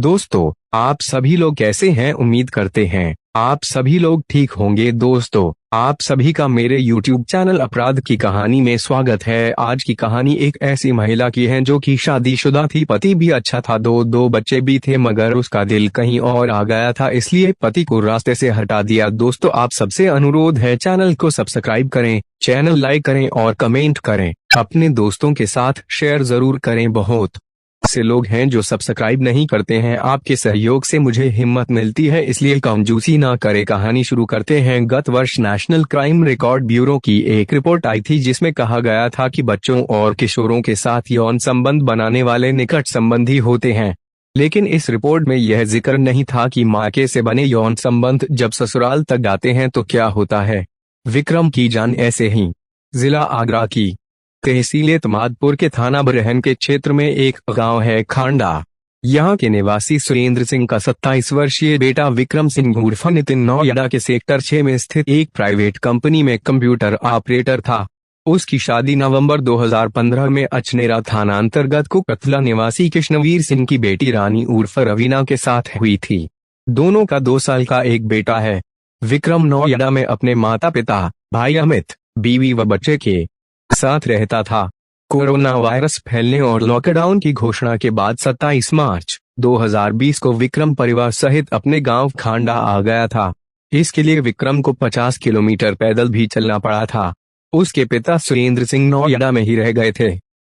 दोस्तों, आप सभी लोग कैसे हैं? उम्मीद करते हैं आप सभी लोग ठीक होंगे। दोस्तों, आप सभी का मेरे YouTube चैनल अपराध की कहानी में स्वागत है। आज की कहानी एक ऐसी महिला की है जो कि शादीशुदा थी, पति भी अच्छा था, दो बच्चे भी थे, मगर उसका दिल कहीं और आ गया था, इसलिए पति को रास्ते से हटा दिया। दोस्तों, आप सबसे अनुरोध है चैनल को सब्सक्राइब करें, चैनल लाइक करें और कमेंट करें। अपने दोस्तों के साथ शेयर जरूर करें। बहुत से लोग हैं जो सब्सक्राइब नहीं करते हैं। आपके सहयोग से मुझे हिम्मत मिलती है, इसलिए कंजूसी ना करें। कहानी शुरू करते हैं। गत वर्ष नेशनल क्राइम रिकॉर्ड ब्यूरो की एक रिपोर्ट आई थी जिसमें कहा गया था कि बच्चों और किशोरों के साथ यौन संबंध बनाने वाले निकट संबंधी होते हैं, लेकिन इस रिपोर्ट में यह जिक्र नहीं था कि मायके से बने यौन संबंध जब ससुराल तक जाते हैं तो क्या होता है। विक्रम की जान ऐसे ही जिला आगरा की तहसील एतमादपुर के थाना बरहन के क्षेत्र में एक गांव है खांडा। यहां के निवासी सुरेंद्र सिंह का 27 वर्षीय बेटा विक्रम सिंह उर्फ नितिन नोएडा के सेक्टर 6 में स्थित एक प्राइवेट कंपनी में कंप्यूटर ऑपरेटर था। उसकी शादी नवंबर 2015 में अचनेरा थाना अंतर्गत कुकथला निवासी कृष्णवीर सिंह की बेटी रानी उर्फ रवीना के साथ हुई थी। दोनों का 2 साल का एक बेटा है। विक्रम नोएडा में अपने माता पिता, भाई अमित, बीवी व बच्चे के साथ रहता था। कोरोना वायरस फैलने और लॉकडाउन की घोषणा के बाद 27 मार्च 2020 को विक्रम परिवार सहित अपने गांव खांडा आ गया था। इसके लिए विक्रम को 50 किलोमीटर पैदल भी चलना पड़ा था। उसके पिता सुरेंद्र सिंह नोएडा में ही रह गए थे।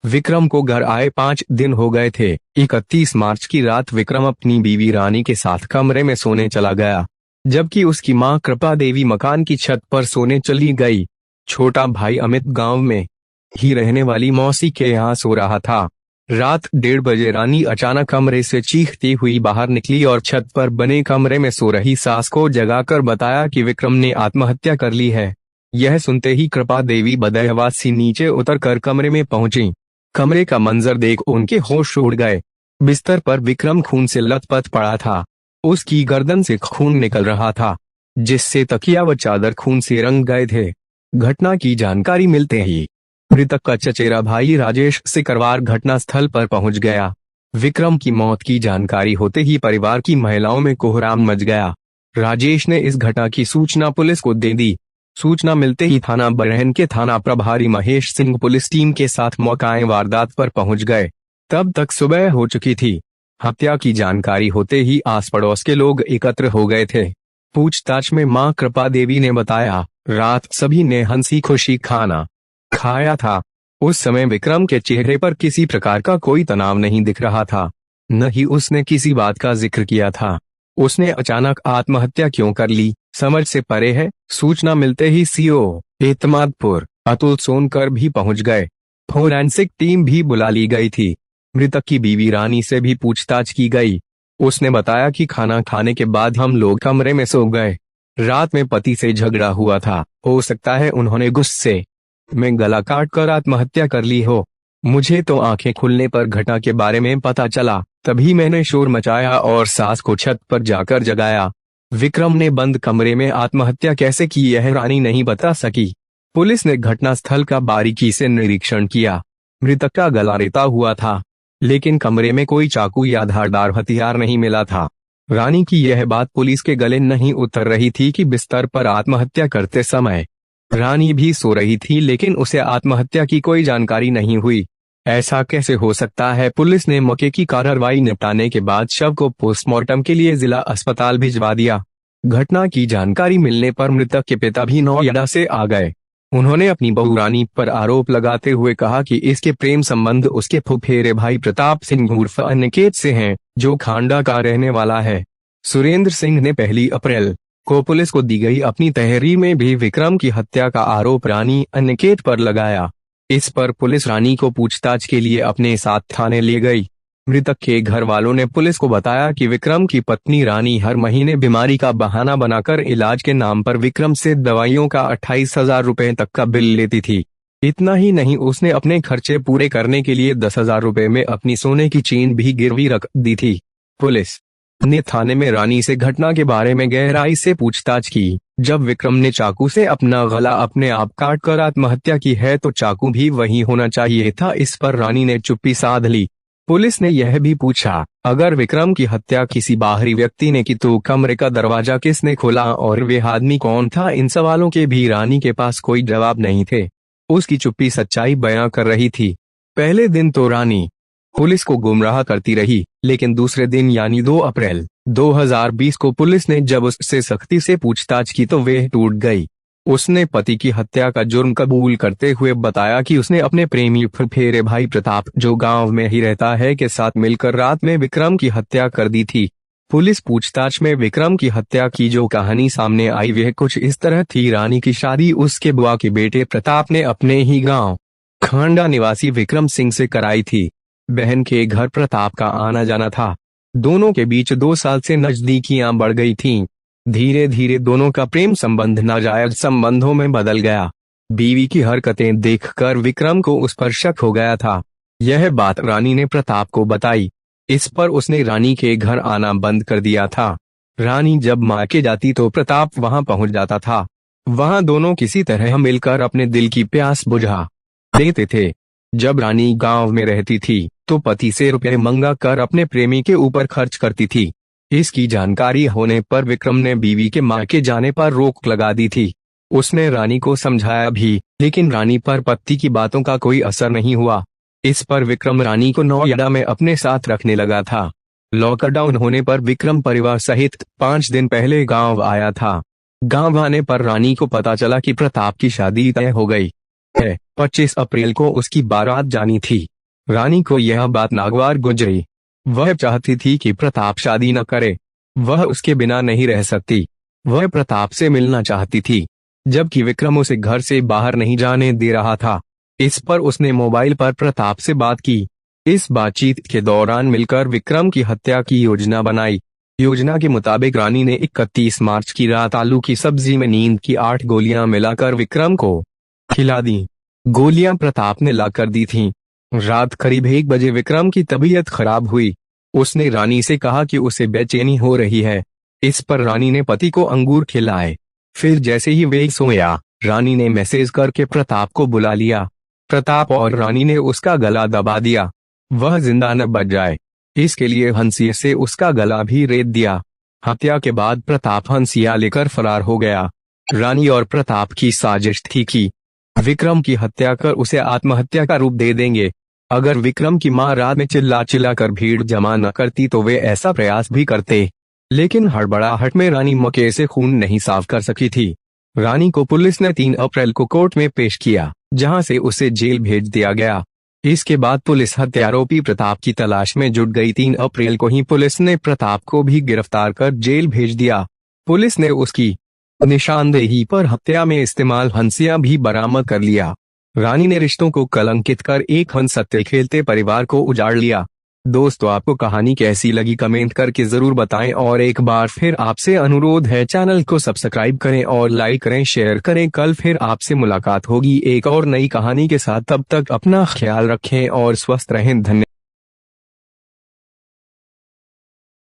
विक्रम को घर आए 5 दिन हो गए थे। 31 मार्च की रात विक्रम अपनी बीवी रानी के साथ कमरे में सोने चला गया, जबकि उसकी मां कृपा देवी मकान की छत पर सोने चली गई। छोटा भाई अमित गांव में ही रहने वाली मौसी के यहाँ सो रहा था। रात 1:30 बजे रानी अचानक कमरे से चीखती हुई बाहर निकली और छत पर बने कमरे में सो रही सास को जगाकर बताया कि विक्रम ने आत्महत्या कर ली है। यह सुनते ही कृपा देवी बदहवास सी नीचे उतरकर कमरे में पहुंची। कमरे का मंजर देख उनके होश उड़ गए। बिस्तर पर विक्रम खून से लथपथ पड़ा था। उसकी गर्दन से खून निकल रहा था, जिससे तकिया व चादर खून से रंग गए थे। घटना की जानकारी मिलते ही मृतक का चचेरा भाई राजेश सिकरवार घटनास्थल पर पहुंच गया। विक्रम की मौत की जानकारी होते ही परिवार की महिलाओं में कोहराम मच गया। राजेश ने इस घटना की सूचना पुलिस को दे दी। सूचना मिलते ही थाना बरहन के थाना प्रभारी महेश सिंह पुलिस टीम के साथ मौके वारदात पर पहुंच गए। तब तक सुबह हो चुकी थी। हत्या की जानकारी होते ही आस पड़ोस के लोग एकत्र हो गए थे। पूछताछ में मां कृपा देवी ने बताया, रात सभी ने हंसी खुशी खाना खाया था। उस समय विक्रम के चेहरे पर किसी प्रकार का कोई तनाव नहीं दिख रहा था, न ही उसने किसी बात का जिक्र किया था। उसने अचानक आत्महत्या क्यों कर ली, समझ से परे है। सूचना मिलते ही सीओ एतमादपुर अतुल सोनकर भी पहुंच गए। फोरेंसिक टीम भी बुला ली गई थी। मृतक की बीवी रानी से भी पूछताछ की गई। उसने बताया कि खाना खाने के बाद हम लोग कमरे में सो गए। रात में पति से झगड़ा हुआ था, हो सकता है उन्होंने गुस्से में गला काट कर आत्महत्या कर ली हो। मुझे तो आंखें खुलने पर घटना के बारे में पता चला, तभी मैंने शोर मचाया और सास को छत पर जाकर जगाया। विक्रम ने बंद कमरे में आत्महत्या कैसे की यह रानी नहीं बता सकी। पुलिस ने घटनास्थल का बारीकी से निरीक्षण किया। मृतक का गला रेता हुआ था, लेकिन कमरे में कोई चाकू या धारदार हथियार नहीं मिला था। रानी की यह बात पुलिस के गले नहीं उतर रही थी कि बिस्तर पर आत्महत्या करते समय रानी भी सो रही थी, लेकिन उसे आत्महत्या की कोई जानकारी नहीं हुई। ऐसा कैसे हो सकता है। पुलिस ने मौके की कार्रवाई निपटाने के बाद शव को पोस्टमार्टम के लिए जिला अस्पताल भिजवा दिया। घटना की जानकारी मिलने पर मृतक के पिता भी नोएडा से आ गए। उन्होंने अपनी बहू रानी पर आरोप लगाते हुए कहा कि इसके प्रेम संबंध उसके फुफेरे भाई प्रताप सिंह उर्फ अनिकेत से हैं, जो खांडा का रहने वाला है। सुरेंद्र सिंह ने 1 अप्रैल को पुलिस को दी गई अपनी तहरीर में भी विक्रम की हत्या का आरोप रानी अनिकेत पर लगाया। इस पर पुलिस रानी को पूछताछ के लिए अपने साथ थाने ले गई। मृतक के घर वालों ने पुलिस को बताया कि विक्रम की पत्नी रानी हर महीने बीमारी का बहाना बनाकर इलाज के नाम पर विक्रम से दवाइयों का 28,000 रुपए तक का बिल लेती थी। इतना ही नहीं, उसने अपने खर्चे पूरे करने के लिए 10,000 रुपए में अपनी सोने की चेन भी गिरवी रख दी थी। पुलिस ने थाने में रानी से घटना के बारे में गहराई से पूछताछ की। जब विक्रम ने चाकू से अपना गला अपने आप काट कर आत्महत्या की है तो चाकू भी वही होना चाहिए था। इस पर रानी ने चुप्पी साध ली। पुलिस ने यह भी पूछा, अगर विक्रम की हत्या किसी बाहरी व्यक्ति ने की तो कमरे का दरवाजा किसने खोला और वह आदमी कौन था? इन सवालों के भी रानी के पास कोई जवाब नहीं थे। उसकी चुप्पी सच्चाई बयां कर रही थी। पहले दिन तो रानी पुलिस को गुमराह करती रही, लेकिन दूसरे दिन यानी 2 अप्रैल 2020 को पुलिस ने जब उससे सख्ती से पूछताछ की तो वह टूट गई। उसने पति की हत्या का जुर्म कबूल करते हुए बताया कि उसने अपने प्रेमी फुफेरे भाई प्रताप, जो गांव में ही रहता है, के साथ मिलकर रात में विक्रम की हत्या कर दी थी। पुलिस पूछताछ में विक्रम की हत्या की जो कहानी सामने आई वह कुछ इस तरह थी। रानी की शादी उसके बुआ के बेटे प्रताप ने अपने ही गांव खांडा निवासी विक्रम सिंह से कराई थी। बहन के घर प्रताप का आना जाना था। दोनों के बीच 2 साल से नजदीकियां बढ़ गई थीं। धीरे धीरे दोनों का प्रेम संबंध नाजायज संबंधों में बदल गया। बीवी की हरकतें देखकर विक्रम को उस पर शक हो गया था। यह बात रानी ने प्रताप को बताई। इस पर उसने रानी के घर आना बंद कर दिया था। रानी जब मायके जाती तो प्रताप वहां पहुंच जाता था। वहां दोनों किसी तरह मिलकर अपने दिल की प्यास बुझा देते थे। जब रानी गांव में रहती थी तो पति से रुपए मंगा कर अपने प्रेमी के ऊपर खर्च करती थी। इसकी जानकारी होने पर विक्रम ने बीवी के मायके जाने पर रोक लगा दी थी। उसने रानी को समझाया भी, लेकिन रानी पर पति की बातों का कोई असर नहीं हुआ। इस पर विक्रम रानी को नोएडा में अपने साथ रखने लगा था। लॉकडाउन होने पर विक्रम परिवार सहित 5 दिन पहले गांव आया था। गांव आने पर रानी को पता चला कि प्रताप की शादी तय हो गई है। 25 अप्रैल को उसकी बारात जानी थी। रानी को यह बात नागवार गुजरी। वह चाहती थी कि प्रताप शादी न करे। वह उसके बिना नहीं रह सकती। वह प्रताप से मिलना चाहती थी, जबकि विक्रम उसे घर से बाहर नहीं जाने दे रहा था। इस पर उसने मोबाइल पर प्रताप से बात की। इस बातचीत के दौरान मिलकर विक्रम की हत्या की योजना बनाई। योजना के मुताबिक रानी ने 31 मार्च की रात आलू की सब्जी में नींद की 8 गोलियां मिलाकर विक्रम को खिला दी। गोलियां प्रताप ने लाकर दी थीं। रात करीब 1 बजे विक्रम की तबीयत खराब हुई। उसने रानी से कहा कि उसे बेचैनी हो रही है। इस पर रानी ने पति को अंगूर खिलाए। फिर जैसे ही वे सोया, रानी ने मैसेज करके प्रताप को बुला लिया। प्रताप और रानी ने उसका गला दबा दिया, वह जिंदा न बच जाए। इसके लिए हंसिया से उसका गला भी रेत दिया। हत्या के बाद प्रताप हंसिया लेकर फरार हो गया। रानी और प्रताप की साजिश थी कि विक्रम की हत्या कर उसे आत्महत्या का रूप दे देंगे। अगर विक्रम की मां रात में चिल्ला चिल्ला कर भीड़ जमा न करती तो वे ऐसा प्रयास भी करते, लेकिन हड़बड़ाहट में रानी मौके से खून नहीं साफ कर सकी थी। रानी को पुलिस ने 3 अप्रैल को कोर्ट में पेश किया, जहां से उसे जेल भेज दिया गया। इसके बाद पुलिस हत्यारोपी प्रताप की तलाश में जुट गई। 3 अप्रैल को ही पुलिस ने प्रताप को भी गिरफ्तार कर जेल भेज दिया। पुलिस ने उसकी निशानदेही पर हत्या में इस्तेमाल हंसिया भी बरामद कर लिया। रानी ने रिश्तों को कलंकित कर एक हंसते खेलते परिवार को उजाड़ लिया। दोस्तों, आपको कहानी कैसी लगी कमेंट करके जरूर बताएं और एक बार फिर आपसे अनुरोध है, चैनल को सब्सक्राइब करें और लाइक करें, शेयर करें। कल फिर आपसे मुलाकात होगी एक और नई कहानी के साथ। तब तक अपना ख्याल रखें और स्वस्थ रहें। धन्यवाद।